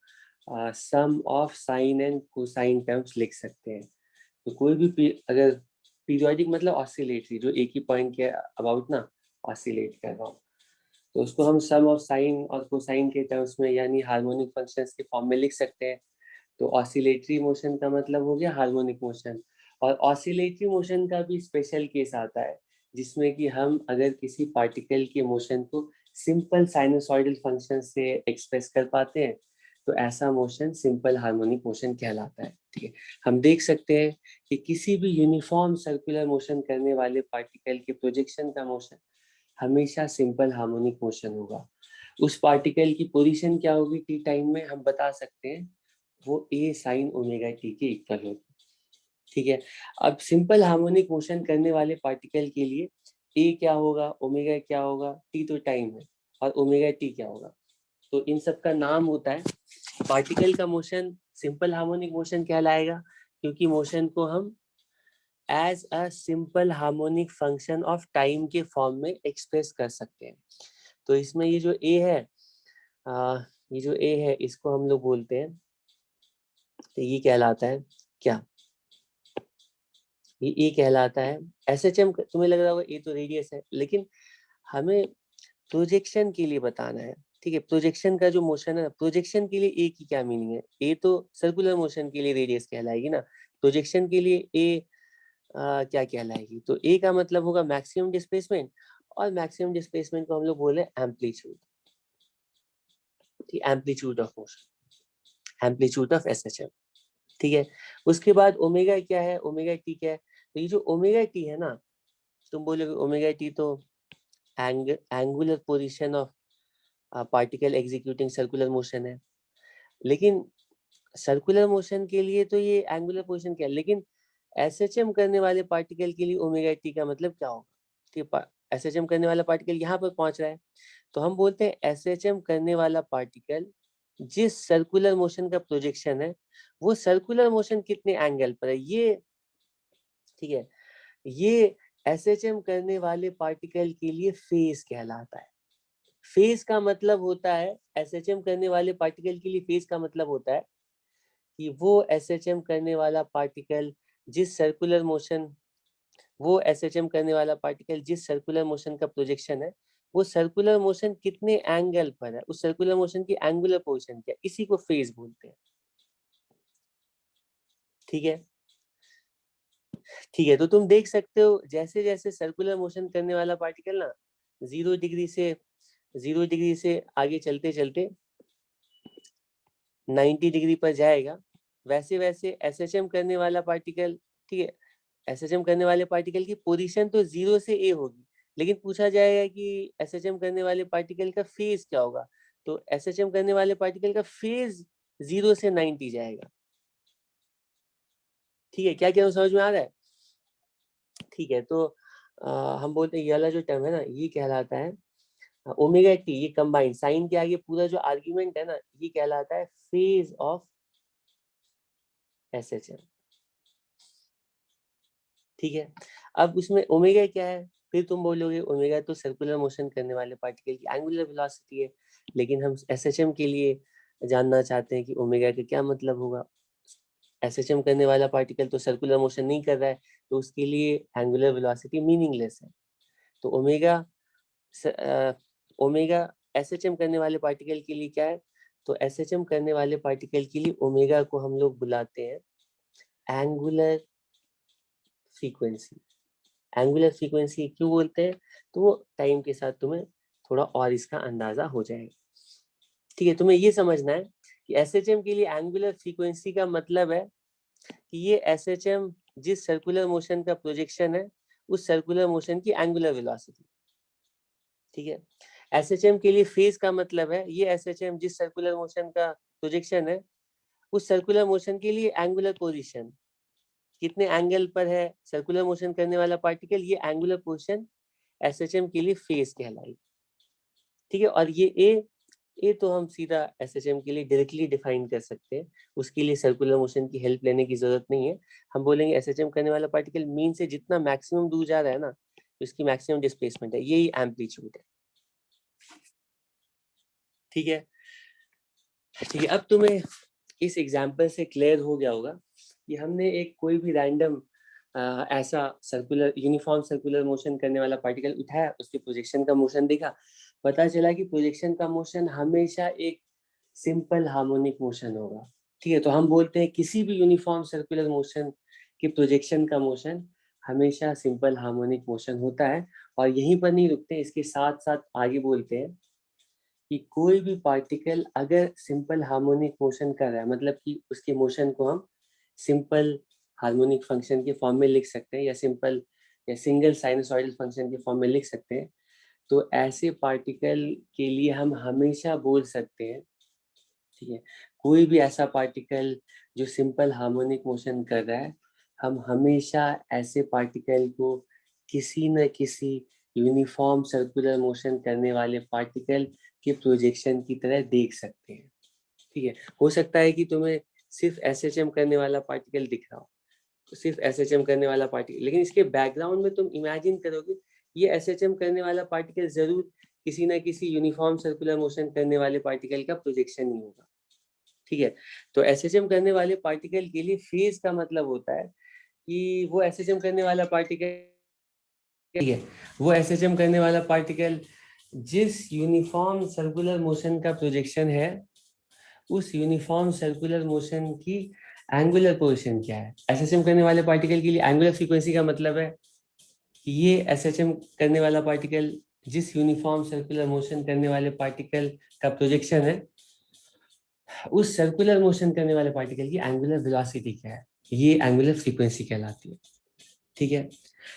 A: sum of sine and cosine terms लिख सकते हैं। तो कोई भी अगर पीरियोडिक मतलब ऑसिलेटरी, जो एक ही पॉइंट के अबाउट ना ऑसिलेट कर रहा हूँ, तो उसको हम सम ऑफ साइन और कोसाइन के टर्म्स में यानी हार्मोनिक फंक्शंस के फॉर्म में लिख सकते हैं। तो ऑसिलेटरी मोशन का मतलब हो गया हार्मोनिक मोशन। और ऑसिलेटरी मोशन का भी स्पेशल केस आता है जिसमें कि हम अगर किसी पार्टिकल के मोशन को सिंपल साइनसॉइडल फंक्शन से एक्सप्रेस कर पाते हैं तो ऐसा मोशन सिंपल हार्मोनिक मोशन कहलाता है, ठीक है। हम देख सकते हैं कि किसी भी यूनिफॉर्म सर्कुलर मोशन करने वाले पार्टिकल के प्रोजेक्शन का मोशन हमेशा सिंपल हार्मोनिक मोशन होगा। उस पार्टिकल की पोजीशन क्या होगी टी टाइम में, हम बता सकते हैं वो ए साइन ओमेगा टी के इक्वल होगी, ठीक है। अब सिंपल हार्मोनिक मोशन करने वाले पार्टिकल के लिए ए क्या होगा, ओमेगा क्या होगा, टी तो टाइम है, और ओमेगा टी क्या होगा, तो इन सब का नाम होता है। पार्टिकल का मोशन सिंपल हार्मोनिक मोशन कहलाएगा क्योंकि मोशन को हम as a simple harmonic function of time के फॉर्म में एक्सप्रेस कर सकते हैं। तो इसमें ये जो ए है, ये जो ए है इसको हम लोग बोलते हैं, तो ये कहलाता है क्या, ये ए कहलाता है एसएचएम। तुम्हें लग रहा होगा ए तो रेडियस है, लेकिन हमें प्रोजेक्शन के लिए बताना है, ठीक है। प्रोजेक्शन का जो मोशन है, प्रोजेक्शन के लिए ए की क्या मीनिंग है, ए तो सर्कुलर मोशन के लिए रेडियस कहलाएगी ना, प्रोजेक्शन के लिए ए क्या कहलाएगी, तो ए का मतलब होगा मैक्सिमम डिस्प्लेसमेंट, और मैक्सिमम डिस्प्लेसमेंट को हम लोग बोले एम्पलीट्यूड, ठीक, amplitude of motion, amplitude of SHM, ठीक है। उसके बाद ओमेगा क्या है, ओमेगा टी क्या है, तो ये जो ओमेगा टी है ना, तुम बोलोगे ओमेगा टी तो angular position of particle executing circular motion है, लेकिन सर्कुलर मोशन के लिए तो ये एंगुलर पोजीशन क्या है, लेकिन एसएचएम करने वाले पार्टिकल के लिए ओमेगा टी का मतलब क्या होगा, ठीक है। एसएचएम करने वाला पार्टिकल यहाँ पर पहुंच रहा है तो हम बोलते हैं एसएचएम करने वाला पार्टिकल जिस सर्कुलर मोशन का प्रोजेक्शन है वो सर्कुलर मोशन कितने एंगल पर है, ये, ठीक है, ये एसएचएम करने वाले पार्टिकल के लिए फेज कहलाता है। फेज का मतलब होता है, एसएचएम करने वाले पार्टिकल के लिए फेज का मतलब होता है कि वो एसएचएम करने वाला पार्टिकल जिस सर्कुलर मोशन, वो एसएचएम करने वाला पार्टिकल जिस सर्कुलर मोशन का प्रोजेक्शन है वो सर्कुलर मोशन कितने एंगल पर है, उस सर्कुलर मोशन की एंगुलर पोजीशन क्या, इसी को फेज बोलते हैं, ठीक है। ठीक है, तो तुम देख सकते हो जैसे जैसे सर्कुलर मोशन करने वाला पार्टिकल ना 0 डिग्री से आगे चलते चलते 90 डिग्री पर जाएगा, वैसे वैसे एसएचएम करने वाला पार्टिकल, ठीक है, एसएचएम करने वाले पार्टिकल की पोजीशन तो 0 से ए होगी, लेकिन पूछा जाएगा कि एसएचएम करने वाले पार्टिकल का फेज क्या होगा, तो एसएचएम करने वाले पार्टिकल का फेज 0 से 90 जाएगा, ठीक है। क्या क्या समझ में आ रहा है, ठीक है। तो हम बोलते हैं ये वाला जो टर्म है ना ये कहलाता है ओमेगा टी, ये कंबाइंड साइन के आगे पूरा जो आर्ग्यूमेंट है ना ये कहलाता है फेज ऑफ एसएचएम, ठीक है। अब उसमें ओमेगा क्या है, फिर तुम बोलोगे ओमेगा तो सर्कुलर मोशन करने वाले पार्टिकल की एंगुलर वेलोसिटी है, लेकिन हम एसएचएम के लिए जानना चाहते हैं कि ओमेगा का क्या मतलब होगा। एसएचएम करने वाला पार्टिकल तो सर्कुलर मोशन नहीं कर रहा है तो उसके लिए एंगुलर वेलोसिटी मीनिंगलेस है। तो ओमेगा SHM करने वाले पार्टिकल के लिए क्या है, तो SHM करने वाले पार्टिकल के लिए ओमेगा को हम लोग बुलाते हैं एंगुलर फ्रीक्वेंसी। एंगुलर फ्रीक्वेंसी क्यों बोलते हैं, तो वो टाइम के साथ तुम्हें थोड़ा और इसका अंदाजा हो जाएगा। ठीक है, तुम्हें ये समझना है कि SHM के लिए एंगुलर फ्रीक्वेंसी का मतलब है कि ये SHM जिस सर्कुलर मोशन का प्रोजेक्शन है उस सर्कुलर मोशन की एंगुलर वेलोसिटी। ठीक है, SHM के लिए फेज का मतलब है ये SHM जिस सर्कुलर मोशन का प्रोजेक्शन है उस सर्कुलर मोशन के लिए एंगुलर पोजीशन, कितने एंगल पर है सर्कुलर मोशन करने वाला पार्टिकल, ये एंगुलर पोजीशन SHM के लिए फेज कहलाई। ठीक है, और ये ए तो हम सीधा SHM के लिए डायरेक्टली डिफाइन कर सकते हैं, उसके लिए सर्कुलर मोशन की हेल्प लेने की जरूरत नहीं है। हम बोलेंगे SHM करने वाला पार्टिकल मीन से जितना मैक्सिमम दूर जा रहा है ना, तो इसकी मैक्सिमम डिस्प्लेसमेंट है, यही एम्पलीट्यूड है। ठीक है, ठीक है, अब तुम्हें इस एग्जाम्पल से क्लियर हो गया होगा कि हमने एक कोई भी रैंडम ऐसा सर्कुलर यूनिफॉर्म सर्कुलर मोशन करने वाला पार्टिकल उठाया, उसके प्रोजेक्शन का मोशन देखा, पता चला कि प्रोजेक्शन का मोशन हमेशा एक सिंपल हार्मोनिक मोशन होगा। ठीक है, तो हम बोलते हैं किसी भी यूनिफॉर्म सर्कुलर मोशन के प्रोजेक्शन का मोशन हमेशा सिंपल हार्मोनिक मोशन होता है। और यहीं पर नहीं रुकते, इसके साथ साथ आगे बोलते हैं कि कोई भी पार्टिकल अगर सिंपल हार्मोनिक मोशन कर रहा है, मतलब कि उसके मोशन को हम सिंपल हार्मोनिक फंक्शन के फॉर्म में लिख सकते हैं या सिंपल या सिंगल साइनसॉइडल फंक्शन के फॉर्म में लिख सकते हैं, तो ऐसे पार्टिकल के लिए हम हमेशा बोल सकते हैं, ठीक है, कोई भी ऐसा पार्टिकल जो सिंपल हार्मोनिक मोशन कर रहा है, हम हमेशा ऐसे पार्टिकल को किसी न किसी यूनिफॉर्म सर्कुलर मोशन करने वाले पार्टिकल के प्रोजेक्शन की तरह देख सकते हैं। ठीक है, हो सकता है कि तुम्हें सिर्फ SHM करने वाला पार्टिकल दिख रहा हो, तो सिर्फ SHM करने वाला पार्टिकल, लेकिन इसके बैकग्राउंड में तुम इमेजिन करोगे ये SHM करने वाला पार्टिकल जरूर किसी न किसी यूनिफॉर्म सर्कुलर मोशन करने वाले पार्टिकल का प्रोजेक्शन ही होगा। ठीक है, तो SHM करने वाले पार्टिकल के लिए फेज का मतलब होता है कि वो SHM करने वाला पार्टिकल, ठीक है, वो SHM करने वाला पार्टिकल जिस यूनिफॉर्म सर्कुलर मोशन का प्रोजेक्शन है उस यूनिफॉर्म सर्कुलर मोशन की एंगुलर पोजीशन क्या है। SHM करने वाले पार्टिकल के लिए एंगुलर फ्रीक्वेंसी का मतलब है कि ये SHM करने वाला पार्टिकल जिस यूनिफॉर्म सर्कुलर मोशन करने वाले पार्टिकल का प्रोजेक्शन है उस सर्कुलर मोशन करने वाले पार्टिकल की एंगुलर वेलोसिटी क्या है, ये एंगुलर फ्रीक्वेंसी कहलाती है। ठीक है,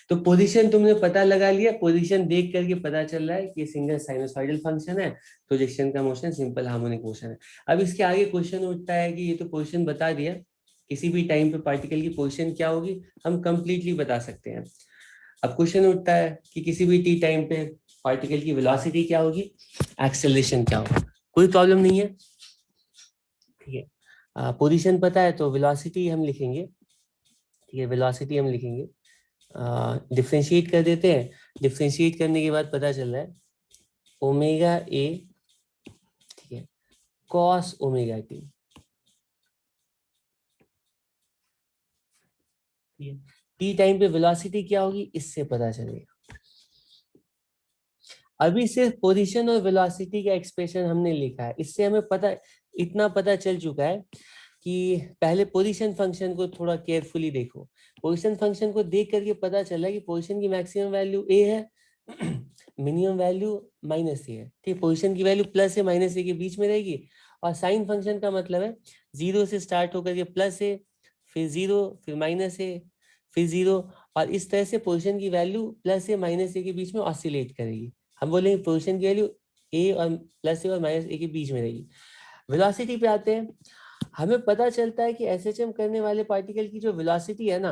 A: तो पोजीशन तुमने पता लगा लिया, पोजीशन देख करके पता चल रहा है कि सिंगल साइनोसॉइडल फंक्शन है, प्रोजेक्शन का मोशन सिंपल हार्मोनिक मोशन है। अब इसके आगे क्वेश्चन उठता है कि ये तो पोजीशन बता दिया, किसी भी टाइम पे पार्टिकल की पोजीशन क्या होगी हम कंप्लीटली बता सकते हैं। अब क्वेश्चन उठता है कि किसी भी टी टाइम पे पार्टिकल की वेलोसिटी क्या होगी, एक्सेलरेशन क्या होगा। कोई प्रॉब्लम नहीं है, ठीक है, पोजीशन पता है तो वेलोसिटी हम लिखेंगे। ठीक है, वेलोसिटी हम लिखेंगे, डिफ्रेंशिएट कर देते हैं। डिफ्रेंशिएट करने के बाद पता चल रहा है ओमेगा ए, ठीक है, cos omega T. T time पे वेलोसिटी क्या होगी इससे पता चलेगा। अभी सिर्फ पोजीशन और वेलोसिटी का एक्सप्रेशन हमने लिखा है, इससे हमें पता इतना पता चल चुका है कि पहले पोजीशन फंक्शन को थोड़ा केयरफुली देखो। पोजीशन फंक्शन को देख करके पता चला कि पोजीशन की मैक्सिमम वैल्यू ए है, मिनिमम वैल्यू माइनस ए है। ठीक, पोजीशन की वैल्यू प्लस ए माइनस ए के बीच में रहेगी। और साइन फंक्शन का मतलब है 0 से स्टार्ट होकर के प्लस ए, फिर 0, फिर माइनस ए, फिर 0, और इस तरह से पोजीशन की वैल्यू प्लस ए माइनस ए के बीच में ऑसिलेट करेगी। हम बोलेंगे पोजीशन की वैल्यू ए और प्लस ए और माइनस ए के बीच में रहेगी। वेलोसिटी पे आते हैं, हमें पता चलता है कि SHM करने वाले पार्टिकल की जो वेलोसिटी है ना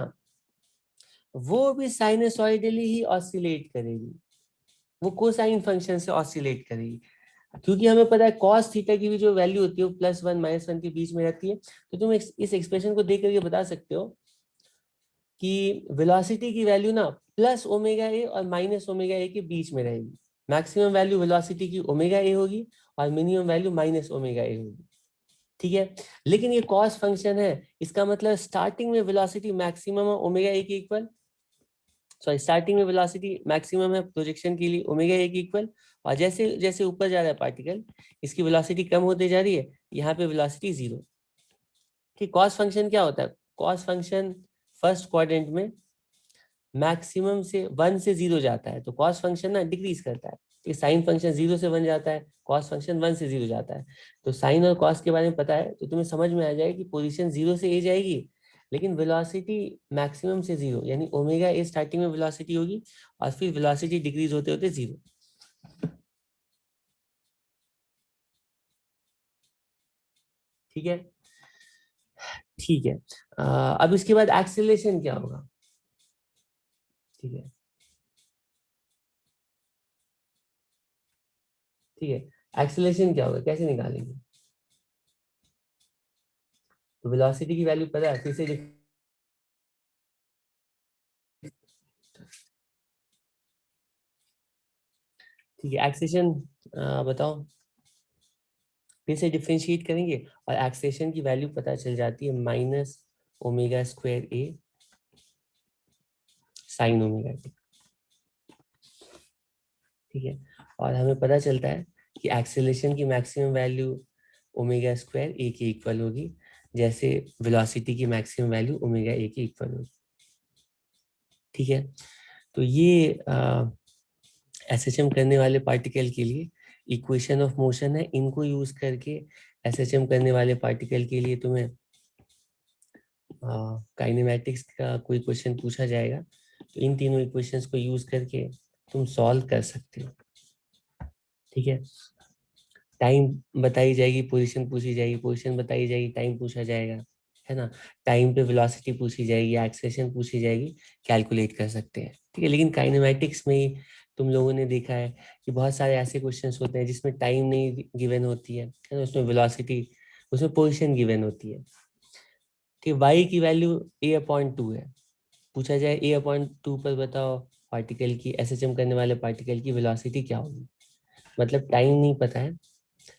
A: वो भी साइनसॉइडली ही ऑसिलेट करेगी, वो कोसाइन फंक्शन से ऑसिलेट करेगी, क्योंकि हमें पता है cos थीटा की भी जो वैल्यू होती है वो +1 -1 के बीच में रहती है। तो तुम इस एक्सप्रेशन को देख करके बता सकते हो कि वेलोसिटी की वैल्यू ना प्लस ओमेगा ए और माइनस ओमेगा ए के बीच में रहेगी। मैक्सिमम वैल्यू वेलोसिटी की ओमेगा ए होगी और minimum value minus omega A होगी। ठीक है, लेकिन ये कॉस फंक्शन है, इसका मतलब स्टार्टिंग में वेलोसिटी मैक्सिमम ओमेगा ए के इक्वल, सो स्टार्टिंग में वेलोसिटी मैक्सिमम है प्रोजेक्शन के लिए ओमेगा ए के इक्वल, और जैसे जैसे ऊपर जा रहा है पार्टिकल, इसकी वेलोसिटी कम होते जा रही है, यहाँ पे वेलोसिटी 0। ठीक, कॉस फंक्शन क्या होता है? कॉस फंक्शन फर्स्ट क्वाड्रेंट में मैक्सिमम से 1 से 0 जाता है, तो कॉस फंक्शन ना डिक्रीज करता है। ठीक, साइन फंक्शन 0 से 1 जाता है, कॉस फंक्शन 1 से 0 जाता है। तो साइन और कॉस के बारे में पता है तो तुम्हें समझ में आ जाएगा कि पोजीशन 0 से ए जाएगी, लेकिन वेलोसिटी मैक्सिमम से 0, यानी ओमेगा ए स्टार्टिंग में वेलोसिटी होगी और फिर वेलोसिटी डिक्रीज होते होते 0। ठीक है, ठीक है। अब इसके बाद एक्सेलरेशन क्या होगा? ठीक है, ठीक है, एक्सेलरेशन क्या होगा, कैसे निकालेंगे? तो वेलोसिटी की वैल्यू पता है, फिर से ठीक है, एक्सेलरेशन बताओ, फिर से डिफ्रेंशिएट करेंगे और एक्सेलरेशन की वैल्यू पता चल जाती है माइनस ओमेगा स्क्वायर ए साइन ओमेगा टी। ठीक है, और हमें पता चलता है कि एक्सेलरेशन की मैक्सिमम वैल्यू ओमेगा स्क्वायर ए के इक्वल होगी, जैसे वेलोसिटी की मैक्सिमम वैल्यू ओमेगा ए के इक्वल होगी। ठीक है, तो ये एसएचएम करने वाले पार्टिकल के लिए इक्वेशन ऑफ मोशन है, इनको यूज करके एसएचएम करने वाले पार्टिकल के लिए तुम्हें काइनेमैटिक्स का कोई क्वेश्चन पूछा जाएगा, तो इन तीनों इक्वेशंस को यूज करके तुम सॉल्व कर सकते हो। ठीक है, टाइम बताई जाएगी, पोजीशन पूछी जाएगी, पोजीशन बताई जाएगी, टाइम पूछा जाएगा, है ना। टाइम पे वेलोसिटी पूछी जाएगी, एक्सेलरेशन पूछी जाएगी, कैलकुलेट कर सकते हैं। ठीक है, लेकिन काइनेमैटिक्स में ही तुम लोगों ने देखा है कि बहुत सारे ऐसे क्वेश्चंस होते हैं जिसमें टाइम नहीं गिवन होती है ना, उसमें वेलोसिटी, उसमें पोजीशन गिवन होती है। ठीक, वाई की वैल्यू a/2 है, पूछा जाए a/2 पर बताओ पार्टिकल की, एसएचएम करने वाले पार्टिकल की वेलोसिटी क्या होगी, मतलब टाइम नहीं पता है,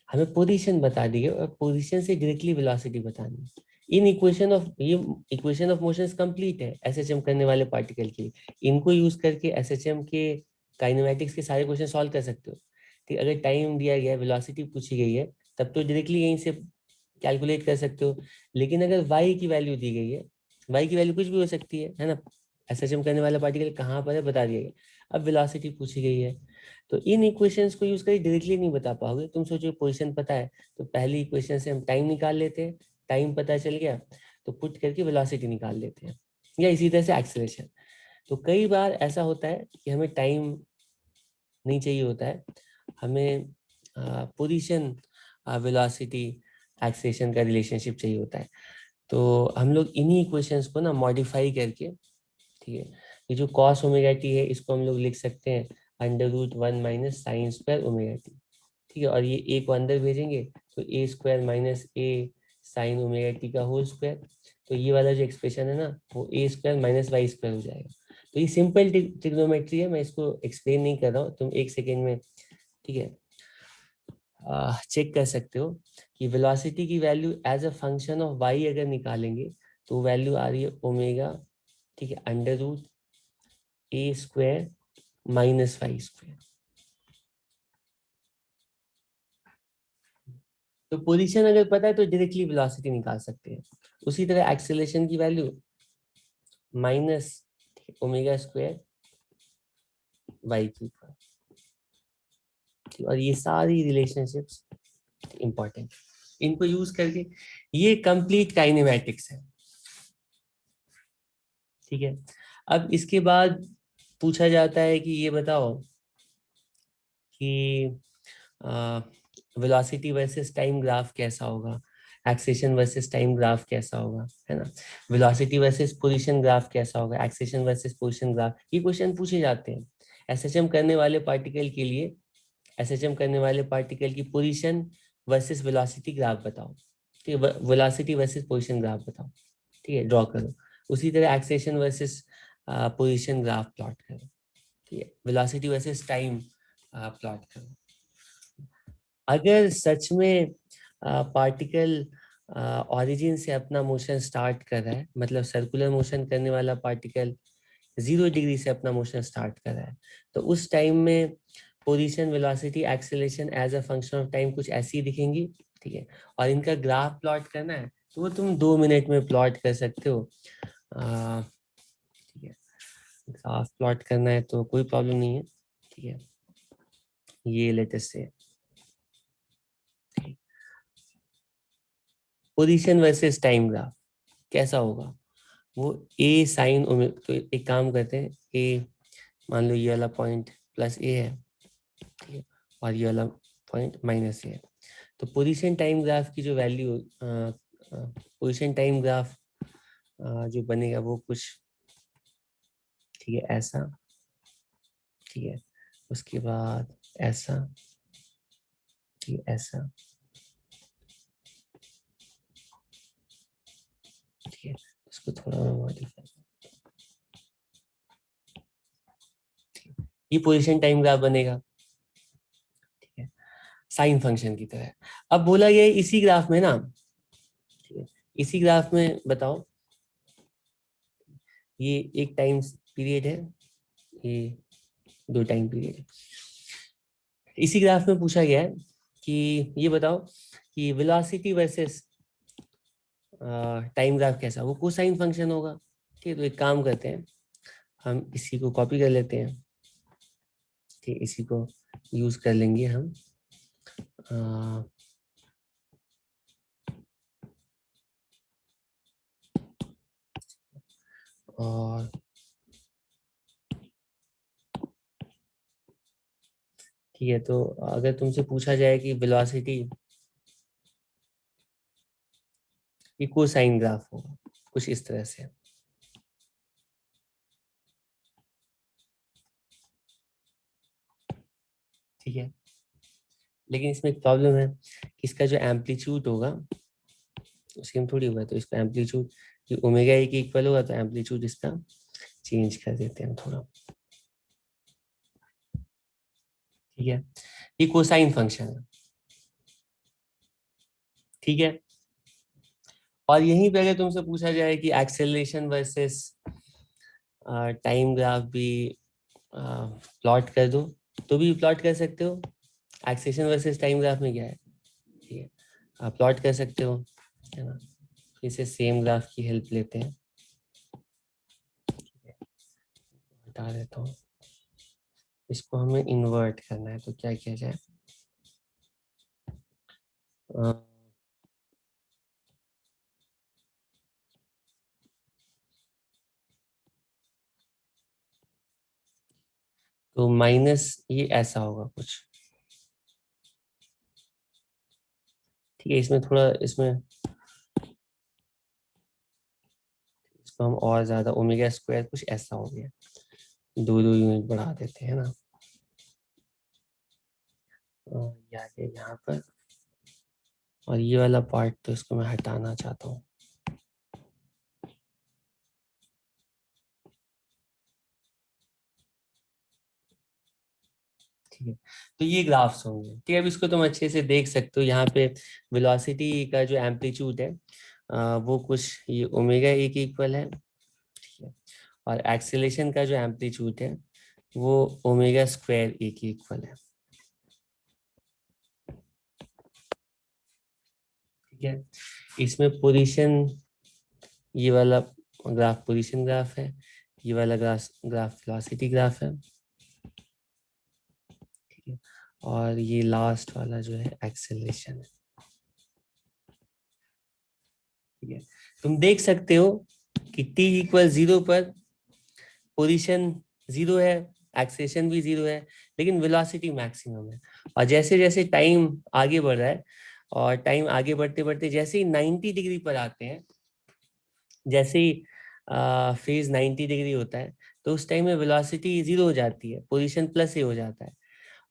A: हमें पोजीशन बता दी है और पोजीशन से डायरेक्टली वेलोसिटी बतानी है। इन इक्वेशन ऑफ, ये इक्वेशन ऑफ मोशन कंप्लीट है एसएचएम करने वाले पार्टिकल के लिए, इनको यूज करके एसएचएम के काइनेमैटिक्स के सारे क्वेश्चन सॉल्व कर सकते हो। ठीक, अगर टाइम दिया गया है, वेलोसिटी पूछी गई है, तब तो डायरेक्टली यहीं से कैलकुलेट कर सकते हो। लेकिन अगर वाई की वैल्यू दी गई है, वाई की वैल्यू कुछ भी हो सकती है ना, एसएचएम करने वाला पार्टिकल कहाँ पर है बता दिया गया, अब वेलोसिटी पूछी गई है, तो इन इक्वेशंस को यूज करके डायरेक्टली नहीं बता पाओगे। तुम सोचो पोजीशन पता है, तो पहली इक्वेशन से हम टाइम निकाल लेते हैं, टाइम पता चल गया तो पुट करके वेलोसिटी निकाल लेते हैं, या इसी तरह से एक्सेलरेशन। तो कई बार ऐसा होता है कि हमें टाइम नहीं चाहिए होता है, हमें पोजीशन वेलोसिटी एक्सेलरेशन का रिलेशनशिप चाहिए होता है, तो हम लोग इन्हीं इक्वेशंस को ना मॉडिफाई करके, ठीक है, ये जो कॉस ओमेगा टी है इसको हम लोग लिख सकते हैं √1 minus sine square omega T. ठीक है, और ये ए को अंदर भेजेंगे तो ए स्क्वायर माइनस ए साइन ओमेगा टी का होल स्क्वायर, तो ये वाला जो एक्सप्रेशन है ना वो ए स्क्वायर माइनस वाई स्क्वायर हो जाएगा। तो ये सिंपल ट्रिग्नोमेट्री है, मैं इसको एक्सप्लेन नहीं कर रहा हूँ, तुम एक सेकेंड में, ठीक है, चेक कर सकते हो कि वेलोसिटी की value as a function of y अगर निकालेंगे तो वैल्यू आ रही है ओमेगा, ठीक है, √a square minus y square. तो पोजीशन अगर पता है तो डायरेक्टली वेलोसिटी निकाल सकते हैं। उसी तरह एक्सेलरेशन की value minus omega square y की, और ये सारी रिलेशनशिप्स इंपॉर्टेंट, इनको यूज करके ये कंप्लीट काइनेमैटिक्स है। ठीक है, अब इसके बाद पूछा जाता है कि ये बताओ कि वेलोसिटी वर्सेस टाइम ग्राफ कैसा होगा, एक्सेशन वर्सेस टाइम ग्राफ कैसा होगा, है ना, वेलोसिटी वर्सेस पोजीशन ग्राफ कैसा होगा, एक्सेशन वर्सेस पोजीशन ग्राफ, ये क्वेश्चन पूछे जाते हैं एसएचएम करने वाले पार्टिकल के लिए। एसएचएम करने वाले पार्टिकल की पोजीशन वर्सेस वेलोसिटी ग्राफ बताओ, ठीक है, वेलोसिटी वर्सेस पोजीशन ग्राफ बताओ, ठीक है, ड्रॉ करो। उसी तरह acceleration versus position graph plot करो, ठीक है, वेलोसिटी वर्सेस टाइम प्लॉट करो। अगर सच में पार्टिकल ऑरिजिन से अपना मोशन स्टार्ट कर रहा है, मतलब सर्कुलर मोशन करने वाला पार्टिकल 0 डिग्री से अपना मोशन स्टार्ट कर रहा है, तो उस टाइम में position, velocity, acceleration as a function of time कुछ ऐसी दिखेंगी, ठीक है। और इनका ग्राफ प्लॉट करना है तो वो तुम 2 मिनट में प्लॉट कर सकते हो, ठीक है। ग्राफ प्लॉट करना है तो कोई प्रॉब्लम नहीं है, ठीक है। ये लेटेस्ट से पोजीशन वर्सेस टाइम ग्राफ कैसा होगा, वो ए साइन ओमेगा, तो एक काम करते हैं, ए मान लो ये वाला पॉइंट प्लस ए है, ठीक है, और ये वाला पॉइंट माइनस ए है। तो पोजीशन टाइम ग्राफ की जो वैल्यू, पोजीशन टाइम ग्राफ जो बनेगा वो कुछ, ठीक है, ऐसा, ठीक है। उसके बाद ऐसा, ठीक है, ऐसा, ठीक है। इसको थोड़ा मॉडिफाई, ये पोजीशन टाइम ग्राफ बनेगा, ठीक है, साइन फंक्शन की तरह। अब बोला गया है इसी ग्राफ में ना, ठीक है, इसी ग्राफ में बताओ, ये एक टाइम पीरियड है, ये 2 टाइम पीरियड है। इसी ग्राफ में पूछा गया है कि ये बताओ कि वेलोसिटी वर्सेस टाइम ग्राफ कैसा, वो कोसाइन फंक्शन होगा, ठीक है। तो एक काम करते हैं, हम इसी को कॉपी कर लेते हैं, ठीक, इसी को यूज कर लेंगे हम, और ठीक है। तो अगर तुमसे पूछा जाए कि वेलोसिटी ये कोसाइन ग्राफ होगा कुछ इस तरह से, ठीक है। लेकिन इसमें एक प्रॉब्लम है कि इसका जो एम्पलीट्यूड होगा उसके में थोड़ी होगा, तो इसका एम्पलीट्यूड कि ओमेगा ए के इक्वल होगा, तो एम्पलीट्यूड इसका चेंज कर देते हैं थोड़ा, ठीक है। ये कोसाइन फंक्शन है, ठीक है। और यहीं पे अगर तुमसे पूछा जाए कि एक्सेलरेशन वर्सेस टाइम ग्राफ भी प्लॉट कर दो, तो भी प्लॉट कर सकते हो। एक्सेलरेशन वर्सेस टाइम ग्राफ में क्या है, ठीक है, आप प्लॉट कर सकते हो, है ना। इसे सेम ग्राफ की हेल्प लेते हैं, हटा देता हूँ, इसको हमें इन्वर्ट करना है, तो क्या किया जाए, अ, तो माइनस ये ऐसा होगा कुछ, ठीक है। इसमें थोड़ा, इसमें इसको हम और ज्यादा ओमेगा स्क्वायर कुछ ऐसा हो गया, 2 यूनिट बढ़ा देते हैं ना, ये आ गया यहाँ पर। और ये वाला पार्ट तो इसको मैं हटाना चाहता हूँ, ठीक है। तो ये ग्राफ्स होंगे, ठीक है। अब इसको तुम अच्छे से देख सकते हो, यहाँ पे वेलोसिटी का जो एम्पलीट्यूड है वो कुछ ये ओमेगा ए के इक्वल है, ठीक है। और एक्सेलेरेशन का जो एम्पलीट्यूड है वो ओमेगा स्क्वायर ए के इक्वल है, ठीक है। इसमें पोजीशन, ये वाला ग्राफ पोजीशन ग्राफ है, ये वाला ग्राफ ग्राफ वेलोसिटी ग्राफ है, ठीक है। और ये लास्ट वाला जो है एक्सेलरेशन है, ठीक है। तुम देख सकते हो कि t इक्वल 0 पर पोजीशन 0 है, एक्सेलरेशन भी 0 है, लेकिन वेलोसिटी मैक्सिमम है। और जैसे जैसे टाइम आगे बढ़ रहा है, और टाइम आगे बढ़ते बढ़ते जैसे ही 90 डिग्री पर आते हैं, जैसे ही फेज 90 डिग्री होता है, तो उस टाइम में वेलोसिटी 0 हो जाती है, पोजीशन प्लस ए हो जाता है,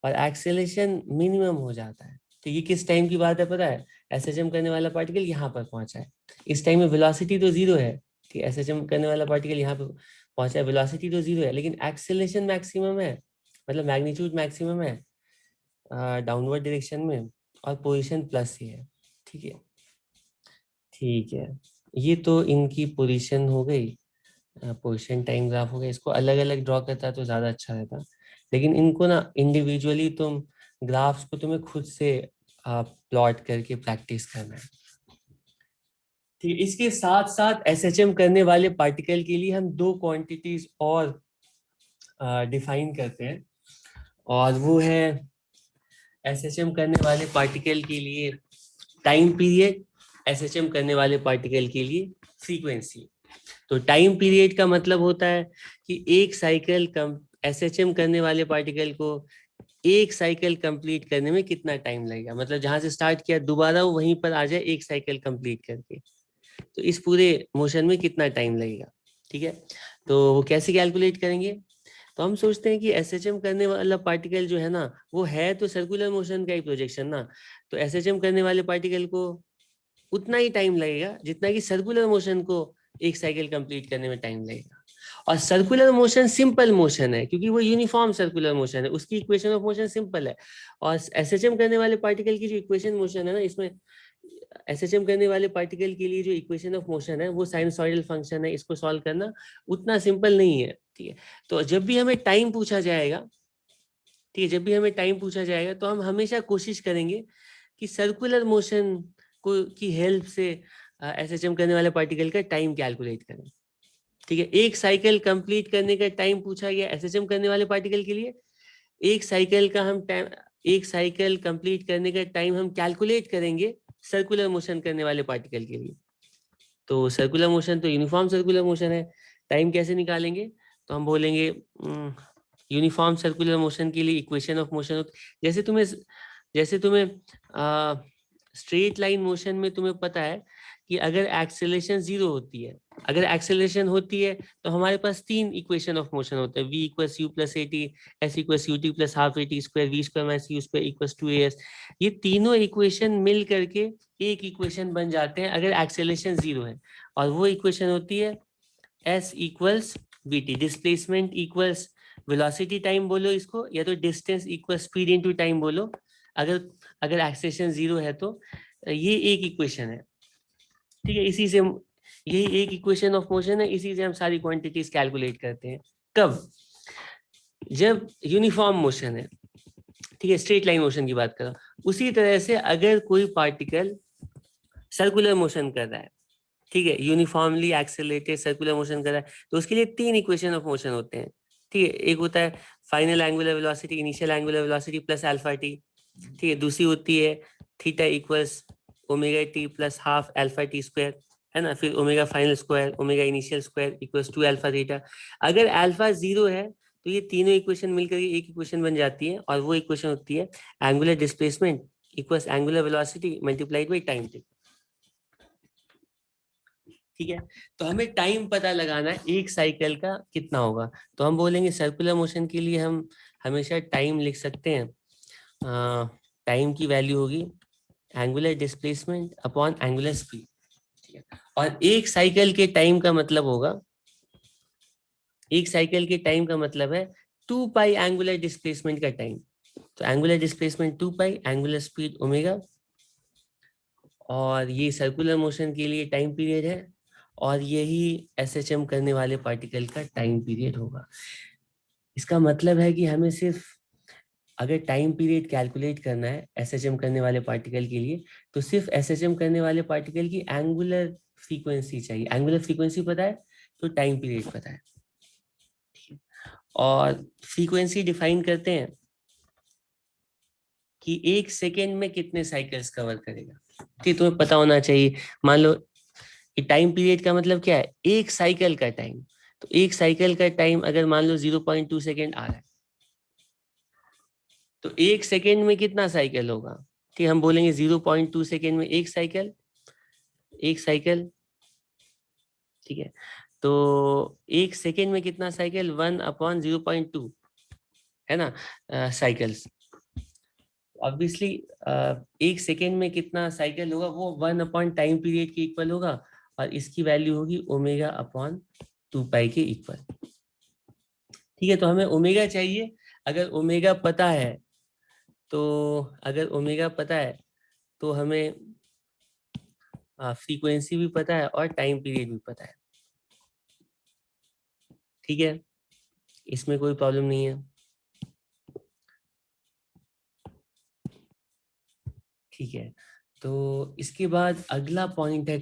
A: और एक्सेलरेशन मिनिमम हो जाता है। तो ये किस टाइम की बात है पता है, एसएचएम करने वाला पार्टिकल यहाँ पर पहुंचा है, इस टाइम में वेलोसिटी तो 0 है, ठीक है। एसएचएम करने वाला पार्टिकल यहाँ पे पहुंचा है, वेलोसिटी तो 0 है, लेकिन एक्सेलरेशन मैक्सिमम है, मतलब मैग्नीट्यूड मैक्सिमम है डाउनवर्ड डायरेक्शन में, और पोजीशन प्लस ही है, ठीक है, ठीक है। ये तो इनकी पोजीशन हो गई, पोजीशन टाइम ग्राफ हो गया, इसको अलग अलग ड्रॉ करता तो ज़्यादा अच्छा रहता, लेकिन इनको ना इंडिविजुअली तुम ग्राफ्स को तुम्हें खुद से प्लॉट करके प्रैक्टिस करना है। ठीक है, इसके साथ साथ एसएचएम करने वाले पार्टिकल के लिए हम दो क्वांटिटीज और डिफाइन करते हैं, और वो है एसएचएम करने वाले पार्टिकल के लिए टाइम पीरियड, एसएचएम करने वाले पार्टिकल के लिए फ्रीक्वेंसी। तो टाइम पीरियड का मतलब होता है कि एक साइकिल एसएचएम करने वाले पार्टिकल को एक साइकिल कंप्लीट करने में कितना टाइम लगेगा, मतलब जहां से स्टार्ट किया दोबारा वो वहीं पर आ जाए एक साइकिल कंप्लीट करके, तो इस पूरे मोशन में कितना टाइम लगेगा। ठीक है, तो वो कैसे कैलकुलेट करेंगे, तो हम सोचते हैं कि एसएचएम करने वाला पार्टिकल जो है ना, वो है तो सर्कुलर मोशन का ही प्रोजेक्शन ना, तो एसएचएम करने वाले पार्टिकल को उतना ही टाइम लगेगा जितना कि सर्कुलर मोशन को एक साइकिल कंप्लीट करने में टाइम लगेगा। और सर्कुलर मोशन सिंपल मोशन है क्योंकि वो यूनिफॉर्म सर्कुलर मोशन है, उसकी इक्वेशन ऑफ मोशन सिंपल है। और एसएचएम करने वाले पार्टिकल की जो इक्वेशन मोशन है ना, इसमें एसएचएम करने वाले पार्टिकल के लिए जो इक्वेशन ऑफ मोशन है वो साइनसॉइडल फंक्शन है, इसको सॉल्व करना उतना सिंपल नहीं है। ठीक है, तो जब भी हमें टाइम पूछा जाएगा, ठीक है, जब भी हमें टाइम पूछा जाएगा तो हम हमेशा कोशिश करेंगे कि सर्कुलर मोशन को की हेल्प से एसएचएम करने वाले पार्टिकल का टाइम कैलकुलेट करें। ठीक है, एक साइकिल कंप्लीट करने का टाइम पूछा गया एसएचएम करने वाले पार्टिकल के लिए, एक साइकिल का हम टाइम, एक साइकिल कंप्लीट करने का टाइम हम कैलकुलेट करेंगे सर्कुलर मोशन करने वाले पार्टिकल के लिए। तो सर्कुलर मोशन तो यूनिफॉर्म सर्कुलर मोशन है, टाइम कैसे निकालेंगे, तो हम बोलेंगे यूनिफॉर्म सर्कुलर मोशन के लिए इक्वेशन ऑफ मोशन, जैसे तुम्हें स्ट्रेट लाइन मोशन में तुम्हें पता है कि अगर एक्सेलरेशन 0 होती है, अगर एक्सेलरेशन होती है तो हमारे पास तीन इक्वेशन ऑफ मोशन होते हैं, v equals u plus at, s equals ut plus half at square, v square minus u square equals 2as। ये तीनों इक्वेशन मिल करके एक इक्वेशन बन जाते हैं अगर एक्सेलरेशन 0 है, और वो इक्वेशन होती है s equals vt, displacement equals velocity time बोलो इसको, या तो distance equals speed into time बोलो, अगर अगर एक्सेलरेशन 0 है तो ये एक इक्वेशन है। ठीक है, इसी से यही एक इक्वेशन ऑफ मोशन है, इसी से हम सारी क्वांटिटीज कैलकुलेट करते हैं। कब, जब यूनिफॉर्म मोशन है, ठीक है, स्ट्रेट लाइन मोशन की बात कर रहा हूं। उसी तरह से अगर कोई पार्टिकल सर्कुलर मोशन कर रहा है, ठीक है, यूनिफॉर्मली एक्सेलरेटेड सर्कुलर मोशन कर रहा है, तो उसके लिए तीन इक्वेशन ऑफ मोशन होते हैं। ठीक है, एक होता है final angular velocity, initial angular velocity plus alpha t. ठीक है, दूसरी होती है theta equals omega t plus half alpha t square, है ना, फिर omega final square omega initial square equals two alpha theta. अगर अल्फा 0 है तो ये तीनों इक्वेशन मिलकर एक इक्वेशन बन जाती है, और वो इक्वेशन होती है angular displacement equals angular velocity multiplied by time T. ठीक है, तो हमें टाइम पता लगाना है एक साइकिल का कितना होगा, तो हम बोलेंगे सर्कुलर मोशन के लिए हम हमेशा टाइम लिख सकते हैं, टाइम की वैल्यू होगी angular displacement upon angular speed. ठीक है, और एक साइकिल के टाइम का मतलब होगा, एक साइकिल के टाइम का मतलब है 2 पाई एंगुलर डिस्प्लेसमेंट का टाइम। तो एंगुलर डिस्प्लेसमेंट 2 पाई, एंगुलर स्पीड ओमेगा, और ये सर्कुलर मोशन के लिए टाइम पीरियड है, और यही एसएचएम करने वाले पार्टिकल का टाइम पीरियड होगा। इसका मतलब है कि हमें सिर्फ अगर टाइम पीरियड कैलकुलेट करना है एसएचएम करने वाले पार्टिकल के लिए, तो सिर्फ एसएचएम करने वाले पार्टिकल की एंगुलर फ्रीक्वेंसी चाहिए। एंगुलर फ्रीक्वेंसी पता है तो टाइम पीरियड पता है। और फ्रीक्वेंसी डिफाइन करते हैं कि एक सेकेंड में कितने साइकिल्स कवर करेगा। ठीक, तुम्हें पता होना चाहिए। मान लो कि टाइम पीरियड का मतलब क्या है, एक साइकिल का टाइम, तो एक साइकिल का टाइम अगर मान लो 0.2 सेकेंड आ रहा है, तो एक सेकेंड में कितना साइकिल होगा। ठीक, हम बोलेंगे 0.2 सेकेंड में एक साइकिल, एक साइकिल। ठीक है, तो एक सेकेंड में कितना साइकिल, 1/0.2, है ना, साइकिल्स। ऑब्वियसली एक सेकेंड में कितना साइकिल होगा वो 1 अपॉन टाइम पीरियड के इक्वल होगा, और इसकी वैल्यू होगी ओमेगा अपॉन 2 पाई के इक्वल। ठीक है, तो हमें ओमेगा चाहिए। अगर ओमेगा पता है तो अगर ओमेगा पता है तो हमें फ्रीक्वेंसी भी पता है और टाइम पीरियड भी पता है। ठीक है, इसमें कोई प्रॉब्लम नहीं है। ठीक है, तो इसके बाद अगला पॉइंट है